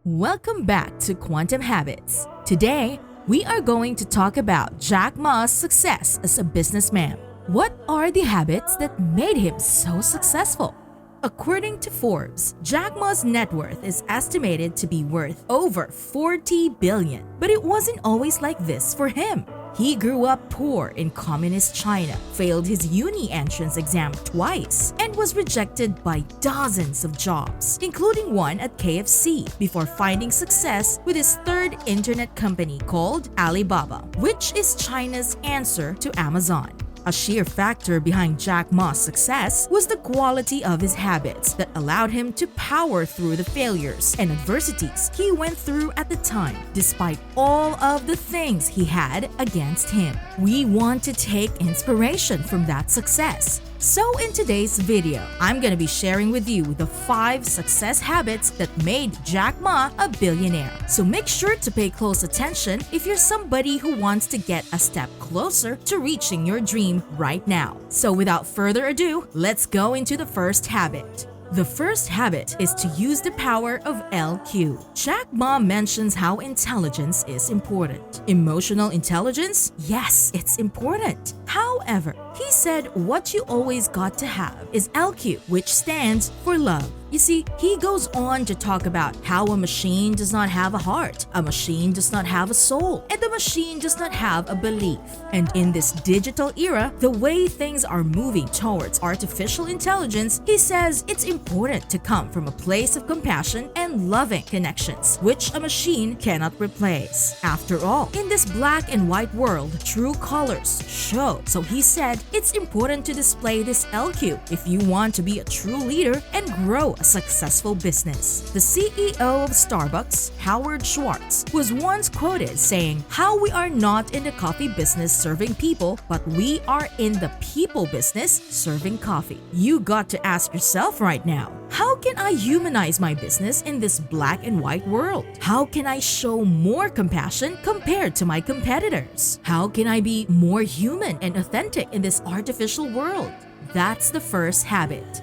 Welcome back to Quantum Habits. Today, we are going to talk about Jack Ma's success as a businessman. What are the habits that made him so successful? According to Forbes, Jack Ma's net worth is estimated to be worth over $40 billion. But it wasn't always like this for him. He grew up poor in communist China, failed his uni entrance exam twice, and was rejected by dozens of jobs, including one at KFC, before finding success with his third internet company called Alibaba, which is China's answer to Amazon. A sheer factor behind Jack Ma's success was the quality of his habits that allowed him to power through the failures and adversities he went through at the time, despite all of the things he had against him. We want to take inspiration from that success. So in today's video, I'm gonna be sharing with you the 5 success habits that made Jack Ma a billionaire. So make sure to pay close attention if you're somebody who wants to get a step closer to reaching your dream right now. So without further ado, let's go into the first habit. The first habit is to use the power of LQ. Jack Ma mentions how intelligence is important. Emotional intelligence? Yes, it's important. However, he said what you always got to have is LQ, which stands for love. You see, he goes on to talk about how a machine does not have a heart, a machine does not have a soul, and the machine does not have a belief. And in this digital era, the way things are moving towards artificial intelligence, he says it's important to come from a place of compassion and loving connections, which a machine cannot replace. After all, in this black and white world, true colors show. So he said it's important to display this LQ if you want to be a true leader and grow a successful business. The CEO of Starbucks, Howard Schwartz, was once quoted saying, "How we are not in the coffee business serving people, but we are in the people business serving coffee." You got to ask yourself right now, how can I humanize my business in this black and white world? How can I show more compassion compared to my competitors? How can I be more human and authentic in this artificial world? That's the first habit.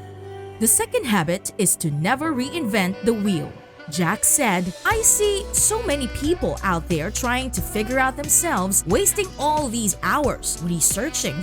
The second habit is to never reinvent the wheel. Jack said, "I see so many people out there trying to figure out themselves, wasting all these hours researching,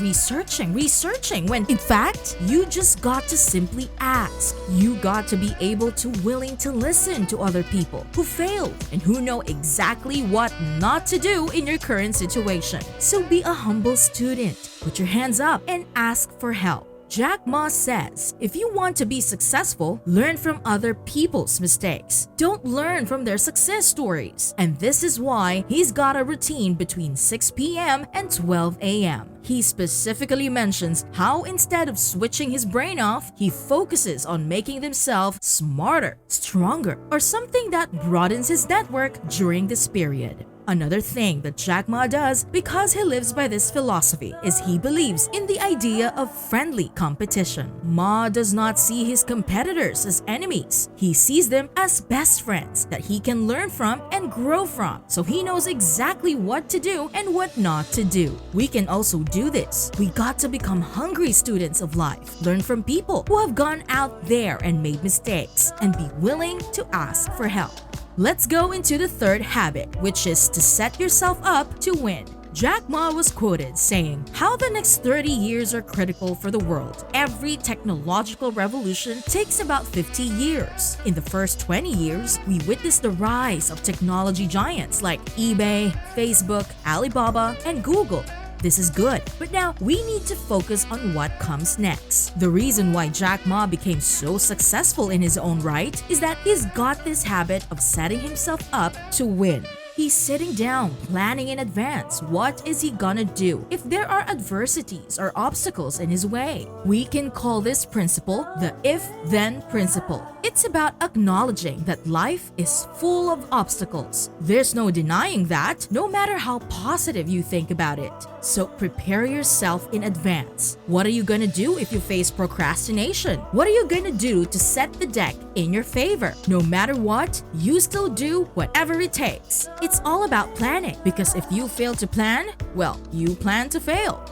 when in fact, you just got to simply ask. You got to be able to willing to listen to other people who failed and who know exactly what not to do in your current situation. So be a humble student, put your hands up and ask for help." Jack Ma says, if you want to be successful, learn from other people's mistakes. Don't learn from their success stories. And this is why he's got a routine between 6 p.m. and 12 a.m. He specifically mentions how instead of switching his brain off, he focuses on making himself smarter, stronger, or something that broadens his network during this period. Another thing that Jack Ma does because he lives by this philosophy is he believes in the idea of friendly competition. Ma does not see his competitors as enemies. He sees them as best friends that he can learn from and grow from, so he knows exactly what to do and what not to do. We can also do this. We got to become hungry students of life, learn from people who have gone out there and made mistakes, and be willing to ask for help. Let's go into the third habit, which is to set yourself up to win. Jack Ma was quoted saying, "How the next 30 years are critical for the world. Every technological revolution takes about 50 years. In the first 20 years, we witnessed the rise of technology giants like eBay, Facebook, Alibaba, and Google. This is good, but now we need to focus on what comes next." The reason why Jack Ma became so successful in his own right is that he's got this habit of setting himself up to win. He's sitting down, planning in advance. What is he gonna do if there are adversities or obstacles in his way? We can call this principle the if-then principle. It's about acknowledging that life is full of obstacles. There's no denying that, no matter how positive you think about it. So prepare yourself in advance. What are you gonna do if you face procrastination? What are you gonna do to set the deck in your favor? No matter what, you still do whatever it takes. It's all about planning, because if you fail to plan, well, you plan to fail.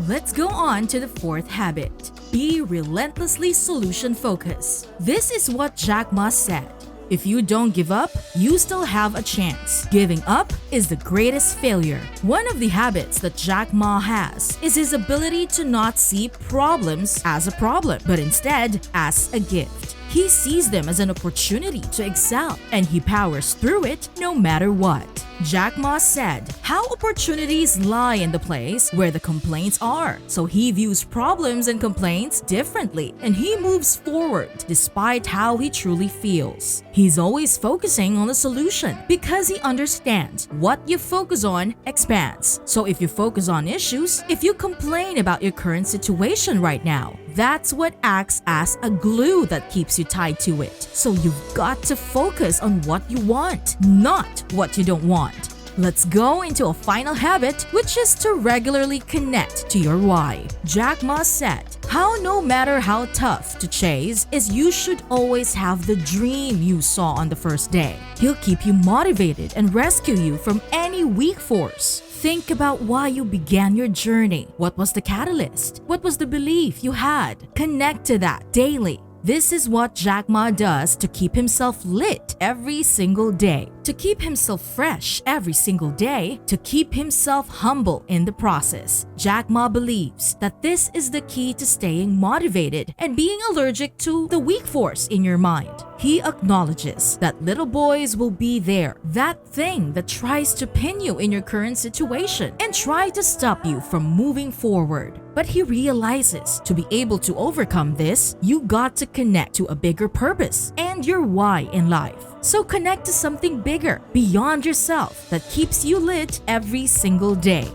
Let's go on to the fourth habit. Be relentlessly solution-focused. This is what Jack Ma said. If you don't give up, you still have a chance. Giving up is the greatest failure. One of the habits that Jack Ma has is his ability to not see problems as a problem, but instead as a gift. He sees them as an opportunity to excel, and he powers through it no matter what. Jack Ma said, how opportunities lie in the place where the complaints are. So he views problems and complaints differently, and he moves forward despite how he truly feels. He's always focusing on the solution because he understands what you focus on expands. So if you focus on issues, if you complain about your current situation right now, that's what acts as a glue that keeps you tied to it. So you've got to focus on what you want, not what you don't want. Let's go into a final habit, which is to regularly connect to your why. Jack Ma said, how no matter how tough to chase is you should always have the dream you saw on the first day. He'll keep you motivated and rescue you from any weak force. Think about why you began your journey. What was the catalyst? What was the belief you had? Connect to that daily. This is what Jack Ma does to keep himself lit every single day, to keep himself fresh every single day, to keep himself humble in the process. Jack Ma believes that this is the key to staying motivated and being allergic to the weak force in your mind. He acknowledges that little boys will be there, that thing that tries to pin you in your current situation and try to stop you from moving forward. But he realizes to be able to overcome this, you got to connect to a bigger purpose and your why in life. So connect to something bigger, beyond yourself, that keeps you lit every single day.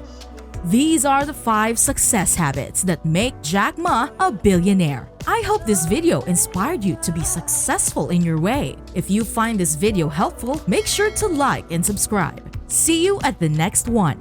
These are the 5 success habits that make Jack Ma a billionaire. I hope this video inspired you to be successful in your way. If you find this video helpful, make sure to like and subscribe. See you at the next one.